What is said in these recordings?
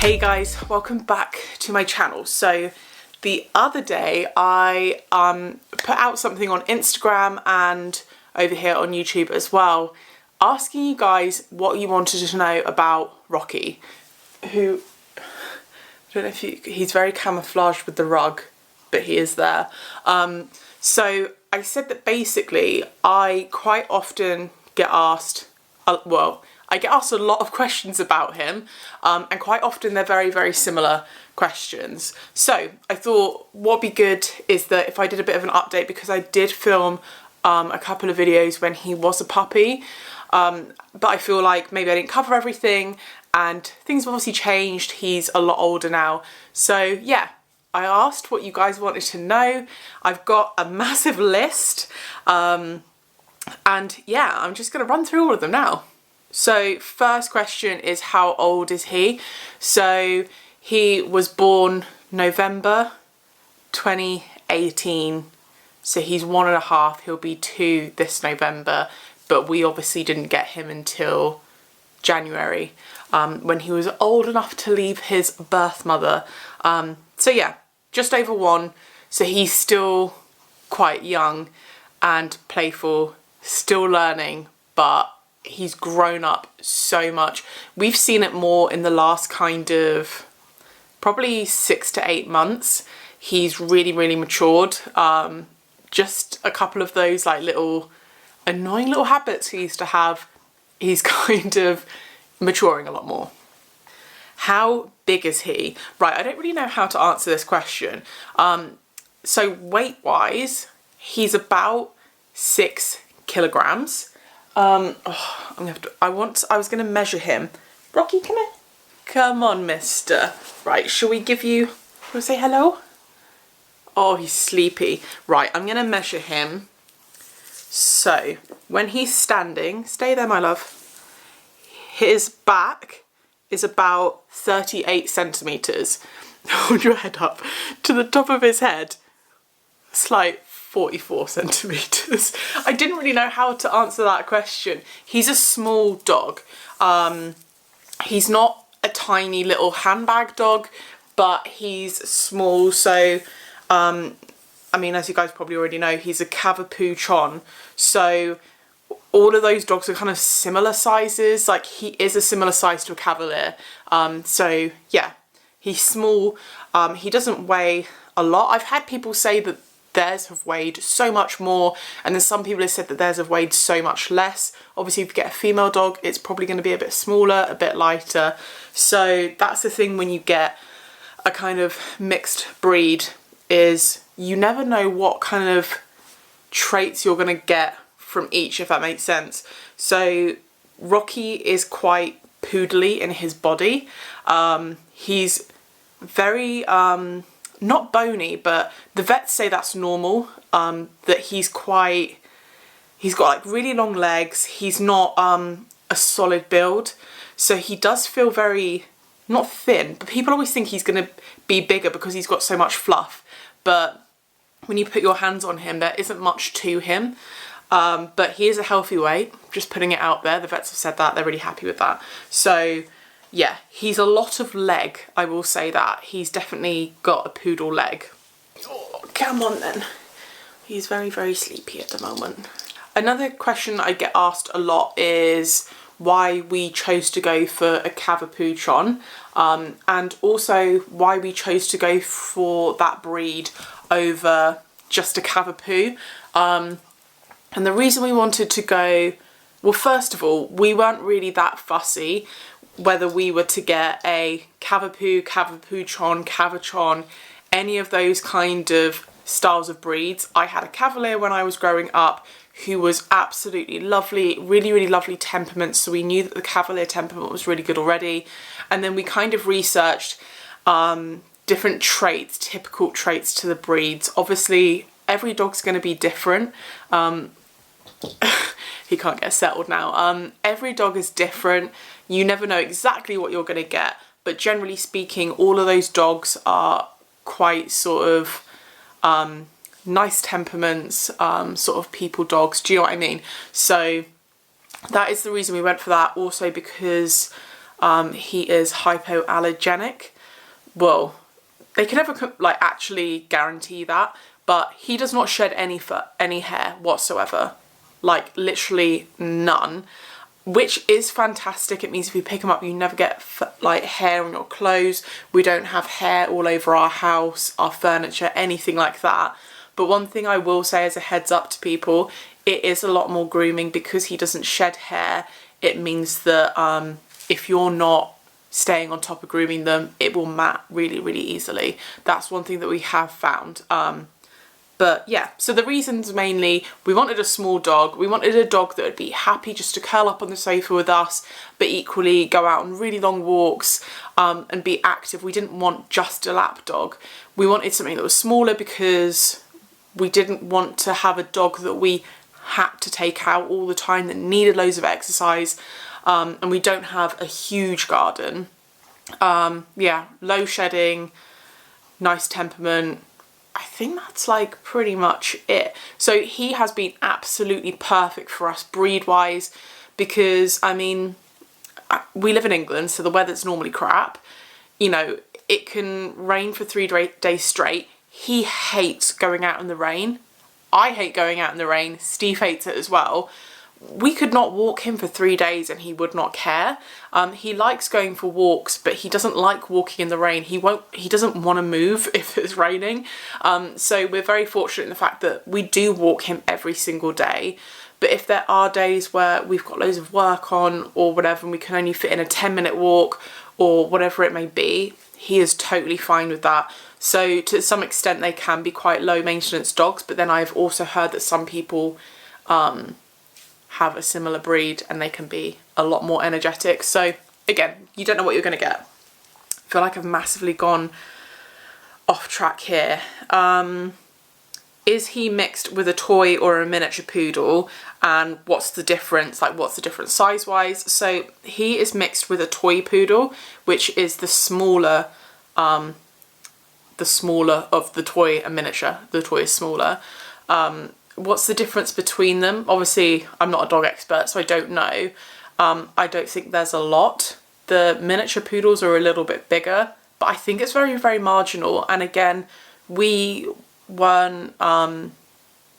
Hey guys, welcome back to my channel. So the other day I put out something on Instagram and over here on YouTube as well, asking you guys what you wanted to know about Rocky, who, I don't know if he's very camouflaged with the rug, but he is there. So I said that basically I quite often get asked, I get asked a lot of questions about him, and quite often they're very, very similar questions. So I thought what'd be good is that if I did a bit of an update, because I did film a couple of videos when he was a puppy, but I feel like maybe I didn't cover everything and things have obviously changed. He's a lot older now. So yeah, I asked what you guys wanted to know. I've got a massive list, and yeah, I'm just gonna run through all of them now. So first question is, how old is he? So he was born November 2018. So he's 1.5, he'll be 2 this November, but we obviously didn't get him until January, when he was old enough to leave his birth mother. So yeah, just over 1. So he's still quite young and playful, still learning, but he's grown up so much. We've seen it more in the last kind of probably 6 to 8 months. He's really, really matured. Just a couple of those like little annoying little habits he used to have, he's kind of maturing a lot more. How big is he? Right, I don't really know how to answer this question. So weight wise, he's about 6 kilograms. I was gonna measure him. Rocky, come here. Come on, mister. Right, shall we say hello? Oh, he's sleepy. Right, I'm gonna measure him. So, when he's standing, stay there, my love. His back is about 38 centimeters. Hold your head up. To the top of his head, it's like 44 centimeters. I didn't really know how to answer that question. He's a small dog. He's not a tiny little handbag dog, but he's small. So, I mean, as you guys probably already know, he's a Cavapoochon. So all of those dogs are kind of similar sizes. Like, he is a similar size to a Cavalier. So yeah, he's small. He doesn't weigh a lot. I've had people say that theirs have weighed so much more, and then some people have said that theirs have weighed so much less. Obviously, if you get a female dog, it's probably going to be a bit smaller, a bit lighter. So that's the thing when you get a kind of mixed breed, is you never know what kind of traits you're going to get from each, if that makes sense. So Rocky is quite poodly in his body. He's very not bony, but the vets say that's normal, that he's got like really long legs. He's not a solid build, so he does feel very, not thin, but people always think he's going to be bigger because he's got so much fluff, but when you put your hands on him, there isn't much to him. But he is a healthy weight, just putting it out there. The vets have said that, they're really happy with that. So yeah, he's a lot of leg, I will say that. He's definitely got a poodle leg. Oh, come on then. He's very, very sleepy at the moment. Another question I get asked a lot is why we chose to go for a Cavapoochon, and also why we chose to go for that breed over just a Cavapoo. And the reason we wanted to go, well, first of all, we weren't really that fussy whether we were to get a Cavapoo, Cavapoochon, Cavachon, any of those kind of styles of breeds. I had a Cavalier when I was growing up who was absolutely lovely, really, really lovely temperament, so we knew that the Cavalier temperament was really good already. And then we kind of researched different traits, typical traits to the breeds. Obviously, every dog's going to be different. He can't get settled now. Every dog is different. You never know exactly what you're going to get, but generally speaking, all of those dogs are quite sort of nice temperaments, sort of people dogs. Do you know what I mean? So that is the reason we went for that. Also because He is hypoallergenic. Well, they can never like actually guarantee that, but he does not shed any hair whatsoever, like literally none, which is fantastic. It means if you pick him up, you never get like hair on your clothes. We don't have hair all over our house, our furniture, anything like that. But one thing I will say as a heads up to people, it is a lot more grooming because he doesn't shed hair. It means that if you're not staying on top of grooming them, it will mat really, really easily. That's one thing that we have found. But yeah, so the reasons mainly, we wanted a small dog. We wanted a dog that would be happy just to curl up on the sofa with us, but equally go out on really long walks and be active. We didn't want just a lap dog. We wanted something that was smaller because we didn't want to have a dog that we had to take out all the time, that needed loads of exercise. And we don't have a huge garden. Yeah, low shedding, nice temperament. I think that's like pretty much it. So he has been absolutely perfect for us breed wise, because I mean, we live in England, so the weather's normally crap. You know, it can rain for 3 days straight. He hates going out in the rain. I hate going out in the rain. Steve hates it as well. We could not walk him for 3 days and he would not care. He likes going for walks, but he doesn't like walking in the rain. He doesn't want to move if it's raining. So we're very fortunate in the fact that we do walk him every single day. But if there are days where we've got loads of work on or whatever, and we can only fit in a 10-minute walk or whatever it may be, he is totally fine with that. So to some extent they can be quite low maintenance dogs, but then I've also heard that some people have a similar breed and they can be a lot more energetic. So again, you don't know what you're going to get. I feel like I've massively gone off track here. Is he mixed with a toy or a miniature poodle, and what's the difference? Like, what's the difference size wise? So he is mixed with a toy poodle, which is the smaller of the toy and miniature. The toy is smaller. What's the difference between them? Obviously, I'm not a dog expert, so I don't know. I don't think there's a lot. The miniature poodles are a little bit bigger, but I think it's very, very marginal. And again, we weren't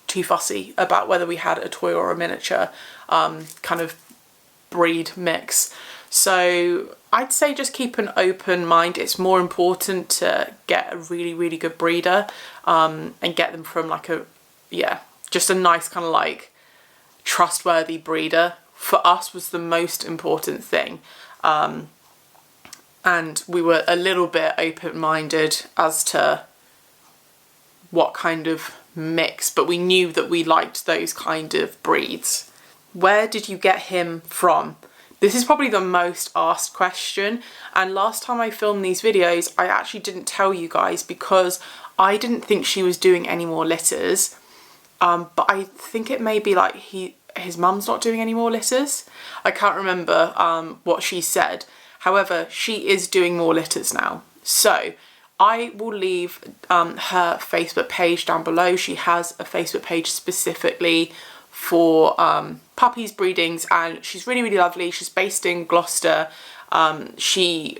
too fussy about whether we had a toy or a miniature kind of breed mix. So I'd say just keep an open mind. It's more important to get a really, really good breeder and get them from like just a nice kind of like trustworthy breeder. For us was the most important thing. And we were a little bit open-minded as to what kind of mix, but we knew that we liked those kind of breeds. Where did you get him from? This is probably the most asked question, and last time I filmed these videos I actually didn't tell you guys because I didn't think she was doing any more litters. But I think it may be like his mum's not doing any more litters. I can't remember what she said. However, she is doing more litters now. So I will leave her Facebook page down below. She has a Facebook page specifically for puppies, breedings, and she's really, really lovely. She's based in Gloucester. She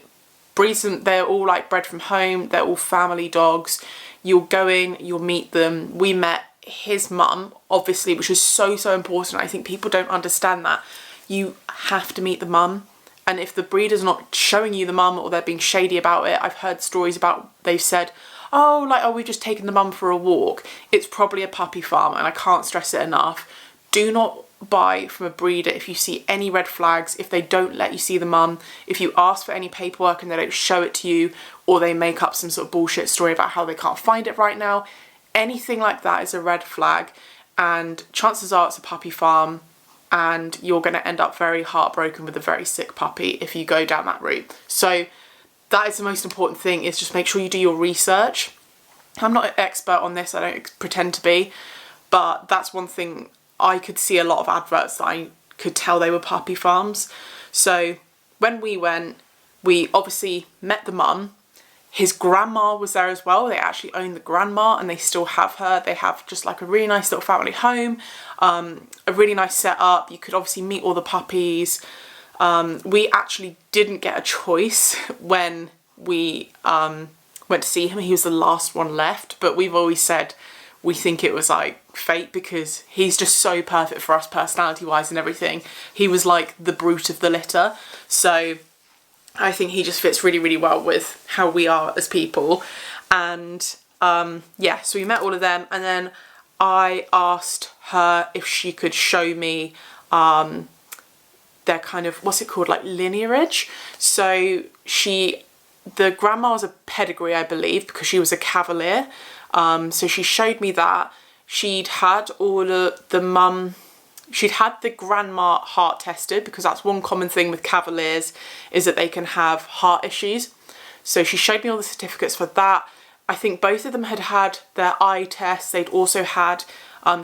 breeds them. They're all like bred from home. They're all family dogs. You'll go in, you'll meet them. We met his mum, obviously, which is so, so important. I think people don't understand that. You have to meet the mum. And if the breeder's not showing you the mum or they're being shady about it, I've heard stories about, they've said, oh, we've just taken the mum for a walk. It's probably a puppy farm, and I can't stress it enough. Do not buy from a breeder if you see any red flags, if they don't let you see the mum, if you ask for any paperwork and they don't show it to you, or they make up some sort of bullshit story about how they can't find it right now. Anything like that is a red flag, and chances are it's a puppy farm, and you're going to end up very heartbroken with a very sick puppy if you go down that route. So that is the most important thing, is just make sure you do your research. I'm not an expert on this, I don't pretend to be, but that's one thing. I could see a lot of adverts that I could tell they were puppy farms. So when we went, we obviously met the mum. His grandma was there as well. They actually own the grandma and they still have her. They have just like a really nice little family home, a really nice setup. You could obviously meet all the puppies. We actually didn't get a choice when we went to see him. He was the last one left, but we've always said we think it was like fate because he's just so perfect for us personality wise and everything. He was like the brute of the litter, so I think he just fits really, really well with how we are as people. And yeah, so we met all of them, and then I asked her if she could show me their kind of, what's it called, like lineage. So the grandma was a pedigree, I believe, because she was a Cavalier. So she showed me that. She'd had all of she'd had the grandma heart tested, because that's one common thing with Cavaliers, is that they can have heart issues. So she showed me all the certificates for that. I think both of them had had their eye tests. They'd also had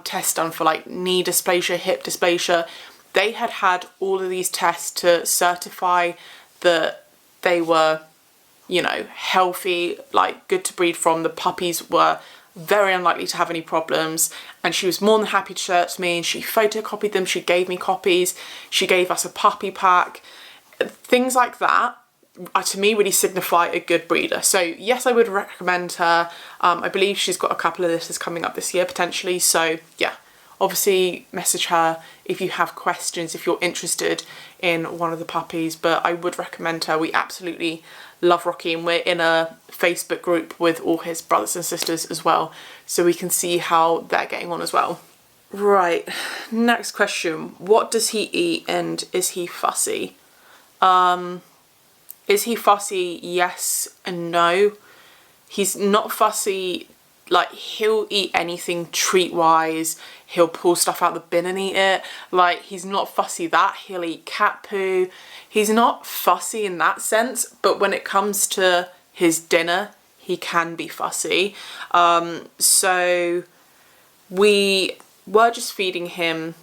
tests done for like knee dysplasia, hip dysplasia. They had had all of these tests to certify that they were, you know, healthy, like good to breed from. The puppies were very unlikely to have any problems, and she was more than happy to show it to me, and she photocopied them, she gave me copies, she gave us a puppy pack. Things like that to me really signify a good breeder. So yes, I would recommend her. I believe she's got a couple of litters coming up this year potentially, so yeah, obviously message her if you have questions, if you're interested in one of the puppies, but I would recommend her. We absolutely love Rocky, and we're in a Facebook group with all his brothers and sisters as well, so we can see how they're getting on as well. Right, next question. What does he eat, and is he fussy? Is he fussy? Yes and no. He's not fussy. Like, he'll eat anything treat-wise. He'll pull stuff out the bin and eat it. Like, he's not fussy that. He'll eat cat poo. He's not fussy in that sense, but when it comes to his dinner, he can be fussy. So we were just feeding him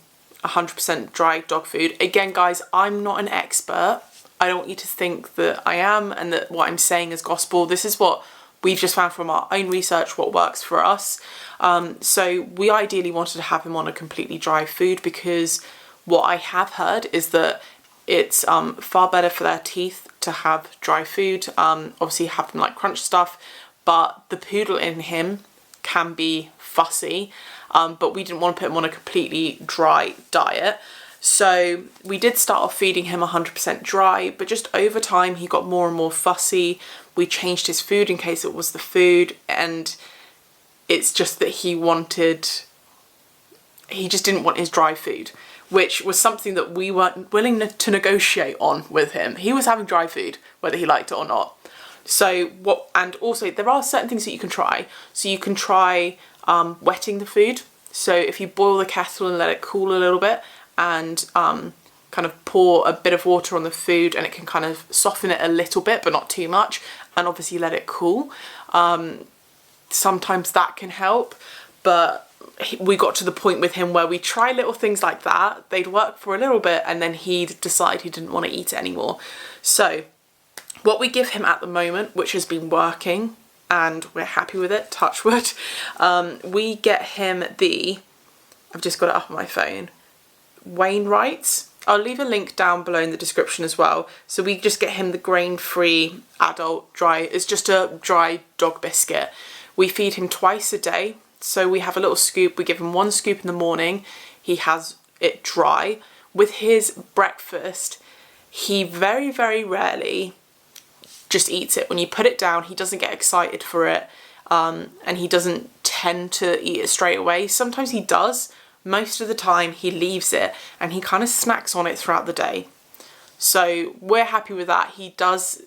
100% dry dog food. Again, guys, I'm not an expert. I don't want you to think that I am and that what I'm saying is gospel. This is what we've just found from our own research, what works for us. So we ideally wanted to have him on a completely dry food, because what I have heard is that it's far better for their teeth to have dry food. Obviously have them like crunch stuff, but the poodle in him can be fussy, but we didn't want to put him on a completely dry diet. So we did start off feeding him 100% dry, but just over time he got more and more fussy. We changed his food in case it was the food, and it's just that he just didn't want his dry food, which was something that we weren't willing to negotiate on with him. He was having dry food, whether he liked it or not. So and also there are certain things that you can try. So you can try wetting the food. So if you boil the kettle and let it cool a little bit, and kind of pour a bit of water on the food, and it can kind of soften it a little bit, but not too much, and obviously let it cool. Sometimes that can help, but we got to the point with him where we try little things like that. They'd work for a little bit, and then he'd decide he didn't want to eat it anymore. So what we give him at the moment, which has been working, and we're happy with it, touch wood, we get him I've just got it up on my phone, Wainwright's. I'll leave a link down below in the description as well. So we just get him the grain-free adult dry, it's just a dry dog biscuit. We feed him twice a day. So we have a little scoop, we give him one scoop in the morning, he has it dry. With his breakfast, he very, very rarely just eats it. When you put it down, he doesn't get excited for it, and he doesn't tend to eat it straight away. Sometimes he does. Most of the time he leaves it and he kind of snacks on it throughout the day. So we're happy with that. He does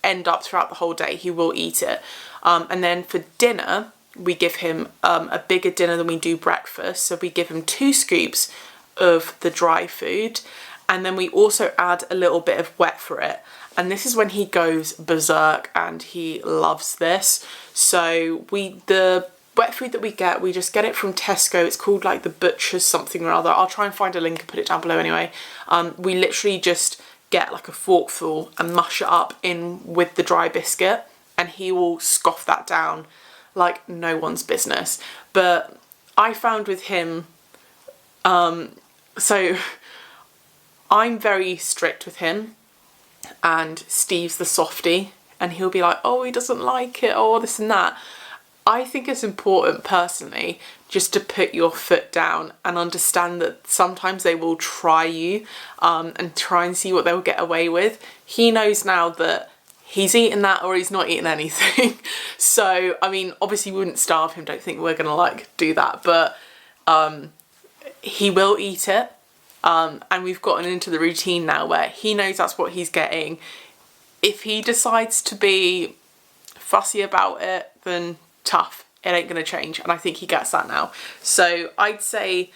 end up throughout the whole day, he will eat it. And then for dinner, we give him a bigger dinner than we do breakfast. So we give him 2 scoops of the dry food, and then we also add a little bit of wet for it. And this is when he goes berserk, and he loves this. So the wet food that we just get it from Tesco. It's called like the Butcher's something or other. I'll try and find a link and put it down below anyway. We literally just get like a forkful and mush it up in with the dry biscuit, and he will scoff that down like no one's business. But I found with him, so I'm very strict with him, and Steve's the softie, and he'll be like, oh, he doesn't like it, or this and that. I think it's important personally just to put your foot down and understand that sometimes they will try you and try and see what they'll get away with. He knows now that he's eating that or he's not eating anything. So, I mean, obviously we wouldn't starve him, don't think we're gonna like do that, but he will eat it. And we've gotten into the routine now where he knows that's what he's getting. If he decides to be fussy about it, then tough, it ain't gonna change, and I think he gets that now. So I'd say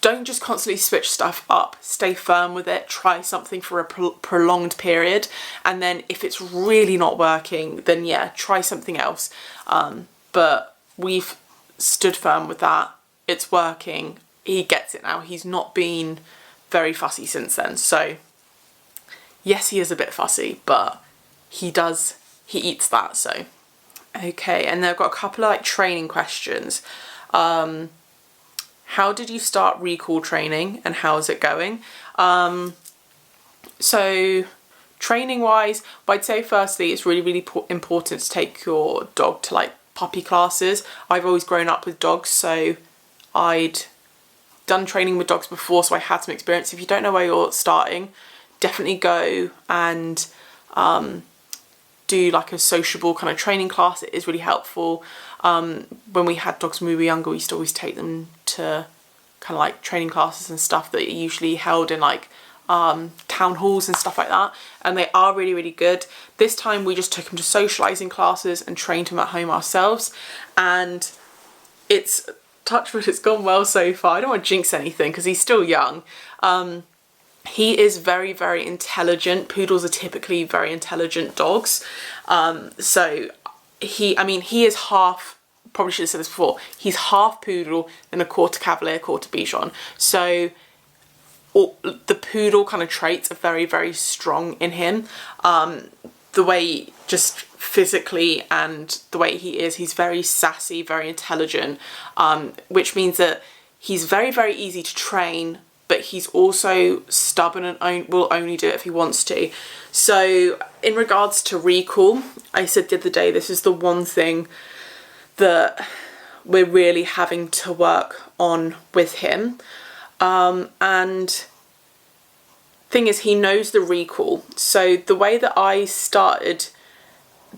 don't just constantly switch stuff up, stay firm with it, try something for a prolonged period, and then if it's really not working, then yeah, try something else. But we've stood firm with that, it's working, he gets it now, he's not been very fussy since then. So yes, he is a bit fussy, but he eats that. So okay, and then I've got a couple of like training questions. How did you start recall training and how is it going? So training wise, I'd say firstly it's really, really important to take your dog to like puppy classes. I've always grown up with dogs, so I'd done training with dogs before, so I had some experience. If you don't know where you're starting, definitely go and do like a sociable kind of training class. It is really helpful. When we had dogs when we were younger, we used to always take them to kind of like training classes and stuff that are usually held in like town halls and stuff like that, and they are really, really good. This time we just took him to socialising classes and trained him at home ourselves, and it's, touch wood, it's gone well so far. I don't want to jinx anything because he's still young. He is very, very intelligent. Poodles are typically very intelligent dogs. So he is half, probably should have said this before, he's half poodle and a quarter Cavalier, quarter Bichon. So the poodle kind of traits are very, very strong in him. The way, just physically and the way he is, he's very sassy, very intelligent, which means that he's very, very easy to train, but he's also stubborn and will only do it if he wants to. So in regards to recall, I said the other day, this is the one thing that we're really having to work on with him. And thing is, he knows the recall. So the way that I started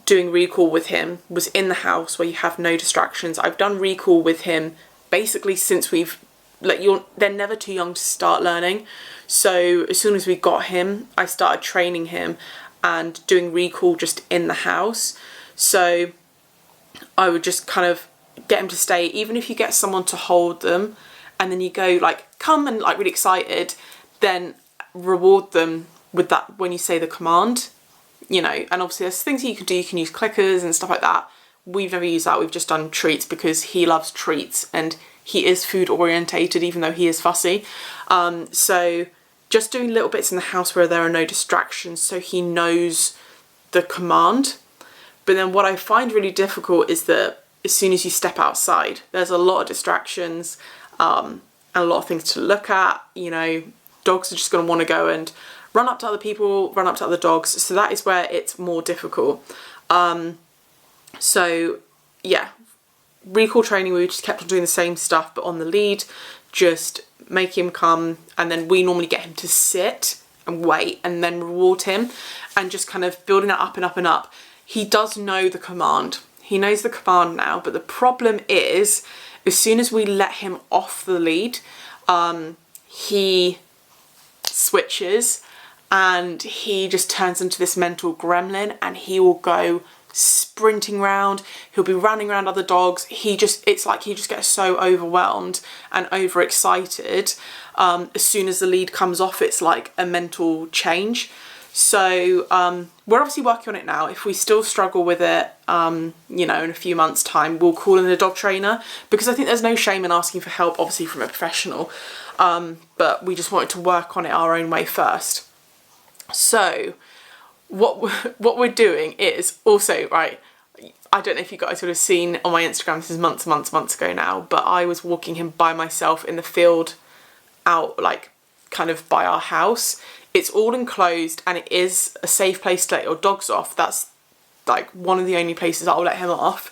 doing recall with him was in the house where you have no distractions. I've done recall with him basically since they're never too young to start learning. So as soon as we got him, I started training him and doing recall just in the house. So I would just kind of get him to stay, even if you get someone to hold them and then you go like, come, and like really excited, then reward them with that when you say the command, you know. And obviously there's things you can do, you can use clickers and stuff like that. We've never used that, we've just done treats because he loves treats and he is food orientated even though he is fussy. So just doing little bits in the house where there are no distractions so he knows the command. But then what I find really difficult is that as soon as you step outside, there's a lot of distractions and a lot of things to look at. You know, dogs are just going to want to go and run up to other people, run up to other dogs. So that is where it's more difficult. So yeah, recall training, we just kept on doing the same stuff, but on the lead, just make him come, and then we normally get him to sit and wait and then reward him, and just kind of building it up and up and up. He does know the command. He knows the command now, but the problem is, as soon as we let him off the lead, he switches and he just turns into this mental gremlin, and he will go sprinting around, he'll be running around other dogs. It's like he just gets so overwhelmed and overexcited. As soon as the lead comes off, it's like a mental change. So we're obviously working on it now. If we still struggle with it, you know, in a few months' time, we'll call in a dog trainer, because I think there's no shame in asking for help, obviously, from a professional. But we just wanted to work on it our own way first. So what we're doing is also, right, I don't know if you guys would have seen on my Instagram, this is months ago now, but I was walking him by myself in the field out like kind of by our house. It's all enclosed and it is a safe place to let your dogs off. That's like one of the only places I'll let him off.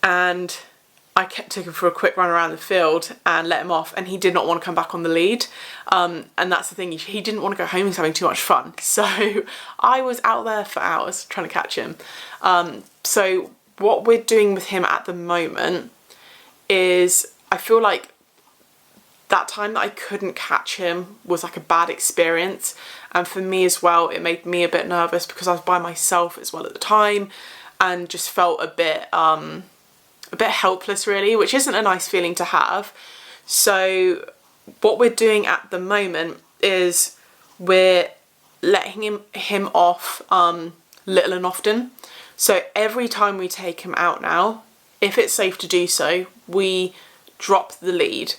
And I took him for a quick run around the field and let him off, and he did not want to come back on the lead. And that's the thing, he didn't want to go home, he was having too much fun. So I was out there for hours trying to catch him. So what we're doing with him at the moment is, I feel like that time that I couldn't catch him was like a bad experience. And for me as well, it made me a bit nervous because I was by myself as well at the time and just felt a bit helpless really, which isn't a nice feeling to have. So what we're doing at the moment is we're letting him off little and often. So every time we take him out now, if it's safe to do so, we drop the lead.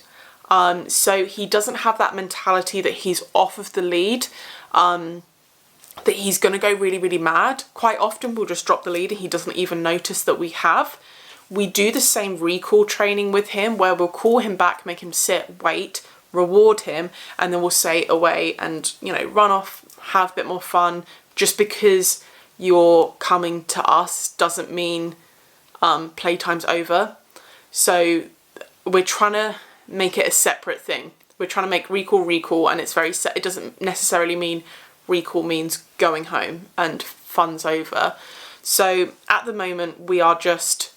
So he doesn't have that mentality that he's off of the lead, that he's going to go really, really mad. Quite often we'll just drop the lead and he doesn't even notice that we have. We do the same recall training with him where we'll call him back, make him sit, wait, reward him, and then we'll say away and, you know, run off, have a bit more fun. Just because you're coming to us doesn't mean playtime's over. So we're trying to make it a separate thing. We're trying to make recall, and it's very it doesn't necessarily mean recall means going home and fun's over. So at the moment we are just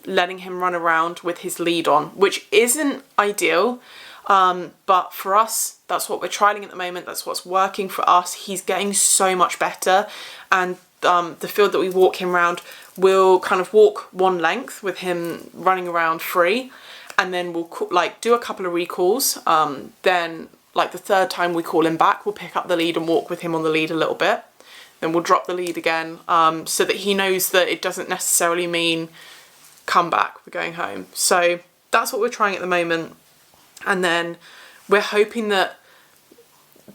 letting him run around with his lead on, which isn't ideal, but for us that's what we're trialing at the moment. That's what's working for us. He's getting so much better, and the field that we walk him around, we'll kind of walk one length with him running around free, and then we'll like do a couple of recalls. Then like the third time we call him back, we'll pick up the lead and walk with him on the lead a little bit. Then we'll drop the lead again, so that he knows that it doesn't necessarily mean come back, we're going home. So that's what we're trying at the moment. And then we're hoping that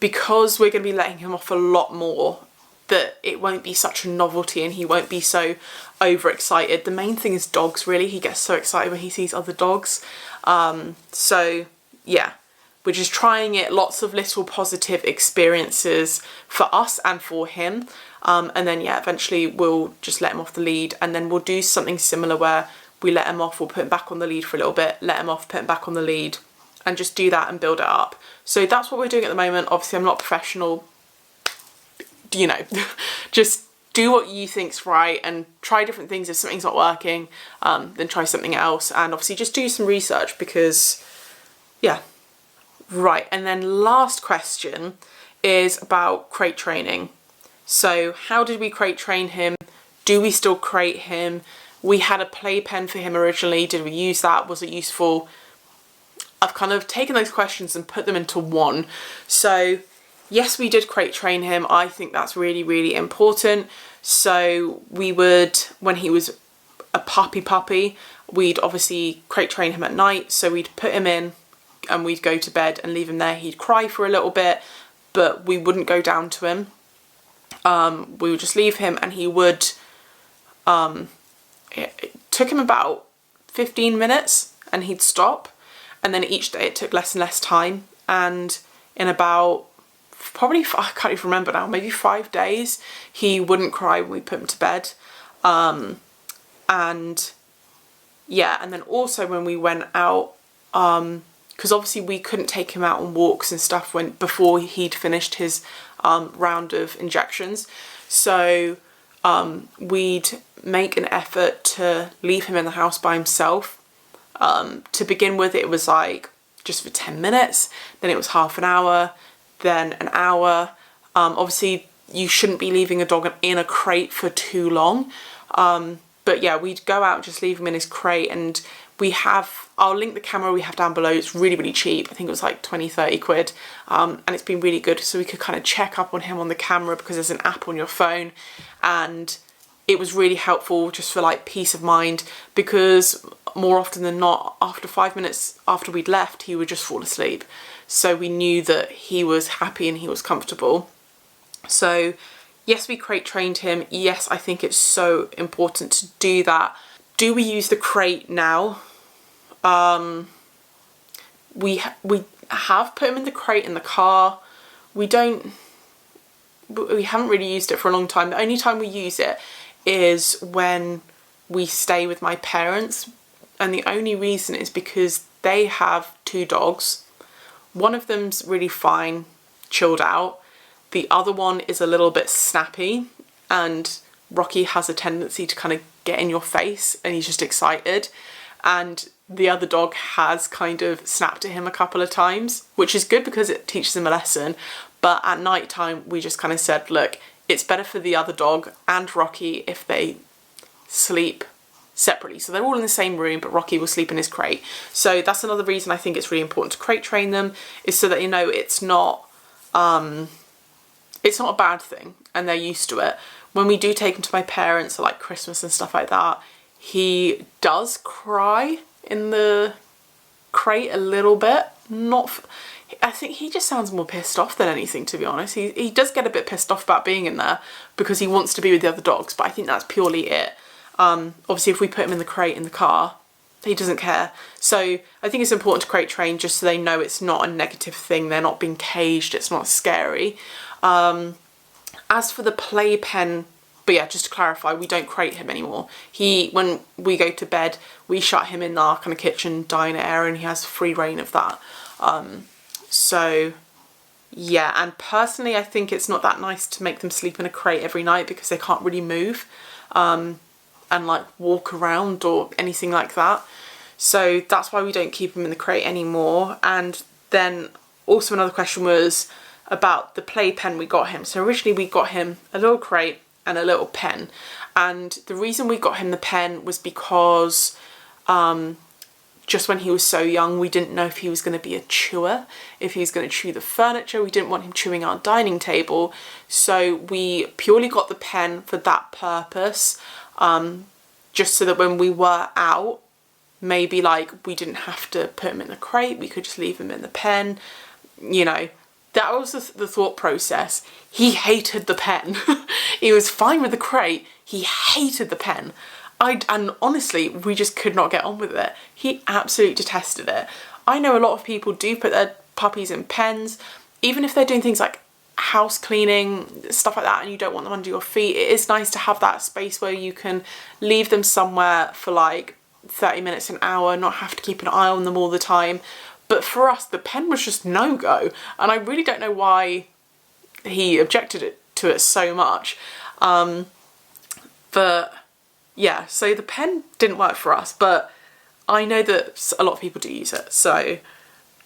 because we're going to be letting him off a lot more, that it won't be such a novelty and he won't be so overexcited. The main thing is dogs really. He gets so excited when he sees other dogs. So yeah, we're just trying it, lots of little positive experiences for us and for him. And then yeah, eventually we'll just let him off the lead, and then we'll do something similar where we let him off, we'll put him back on the lead for a little bit, let him off, put him back on the lead, and just do that and build it up. So that's what we're doing at the moment. Obviously I'm not professional, you know, just do what you think's right and try different things. If something's not working, then try something else, and obviously just do some research because yeah. Right, and then last question is about crate training. So how did we crate train him? Do we still crate him? We had a playpen for him originally. Did we use that? Was it useful? I've kind of taken those questions and put them into one. So yes, we did crate train him. I think that's really, really important. So we would, when he was a puppy, we'd obviously crate train him at night. So we'd put him in and we'd go to bed and leave him there. He'd cry for a little bit, but we wouldn't go down to him. We would just leave him, and he would, it took him about 15 minutes and he'd stop. And then each day it took less and less time. And in about probably, I can't even remember now, maybe 5 days, he wouldn't cry when we put him to bed. And yeah, and then also when we went out, because obviously we couldn't take him out on walks and stuff before he'd finished his round of injections. So we'd make an effort to leave him in the house by himself. To begin with, it was like just for 10 minutes, then it was half an hour, then an hour. Obviously you shouldn't be leaving a dog in a crate for too long. But yeah, we'd go out and just leave him in his crate, and we have, I'll link the camera we have down below. It's really, really cheap. I think it was like 20-30 quid. And it's been really good. So we could kind of check up on him on the camera because there's an app on your phone. And it was really helpful just for like peace of mind, because more often than not, after 5 minutes after we'd left, he would just fall asleep. So we knew that he was happy and he was comfortable. So yes, we crate trained him. Yes, I think it's so important to do that. Do we use the crate now? We have put him in the crate in the car. We haven't really used it for a long time. The only time we use it is when we stay with my parents, and the only reason is because they have 2 dogs. One of them's really fine, chilled out. The other one is a little bit snappy, and Rocky has a tendency to kind of get in your face and he's just excited. And the other dog has kind of snapped at him a couple of times, which is good because it teaches him a lesson. But at night time, we just kind of said, look, it's better for the other dog and Rocky if they sleep separately. So they're all in the same room, but Rocky will sleep in his crate. So that's another reason I think it's really important to crate train them, is so that, you know, it's not a bad thing and they're used to it. When we do take him to my parents, like Christmas and stuff like that, he does cry in the crate a little bit. I think he just sounds more pissed off than anything, to be honest. He does get a bit pissed off about being in there because he wants to be with the other dogs, but I think that's purely it. Obviously, if we put him in the crate in the car, he doesn't care. So I think it's important to crate train just so they know it's not a negative thing. They're not being caged. It's not scary. As for the playpen, but yeah, just to clarify, we don't crate him anymore. When we go to bed, we shut him in our kind of kitchen diner area and he has free reign of that. So yeah, and personally I think it's not that nice to make them sleep in a crate every night because they can't really move and like walk around or anything like that. So that's why we don't keep them in the crate anymore. And then also another question was about the playpen we got him. So originally we got him a little crate and a little pen, and the reason we got him the pen was because just when he was so young, we didn't know if he was going to be a chewer, if he was going to chew the furniture. We didn't want him chewing our dining table, so we purely got the pen for that purpose, just so that when we were out, maybe like we didn't have to put him in the crate, we could just leave him in the pen, you know. That was the thought process. He hated the pen. He was fine with the crate. He hated the pen. And honestly, we just could not get on with it. He absolutely detested it. I know a lot of people do put their puppies in pens, even if they're doing things like house cleaning, stuff like that, and you don't want them under your feet. It is nice to have that space where you can leave them somewhere for like 30 minutes, an hour, not have to keep an eye on them all the time. But for us, the pen was just no-go. And I really don't know why he objected to it so much. But yeah, so the pen didn't work for us, but I know that a lot of people do use it. So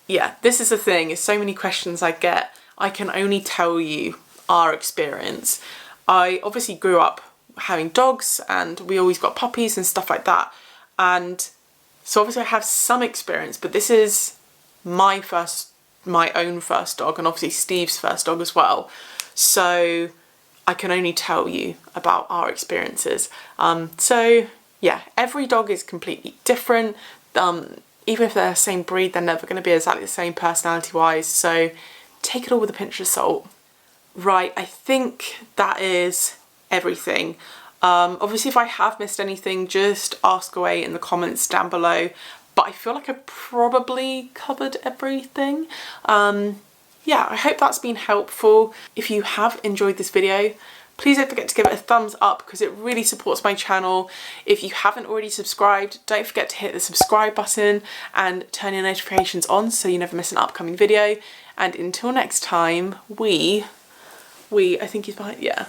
yeah, this is the thing, is so many questions I get. I can only tell you our experience. I obviously grew up having dogs and we always got puppies and stuff like that. And so obviously I have some experience, but this is my own first dog, and obviously Steve's first dog as well. So I can only tell you about our experiences. So yeah, every dog is completely different. Even if they're the same breed, they're never going to be exactly the same personality-wise. So take it all with a pinch of salt. Right, I think that is everything. Obviously, if I have missed anything, just ask away in the comments down below. But I feel like I probably covered everything. Yeah, I hope that's been helpful. If you have enjoyed this video, please don't forget to give it a thumbs up because it really supports my channel. If you haven't already subscribed, don't forget to hit the subscribe button and turn your notifications on so you never miss an upcoming video. And until next time, I think he's behind, yeah.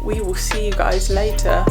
We will see you guys later.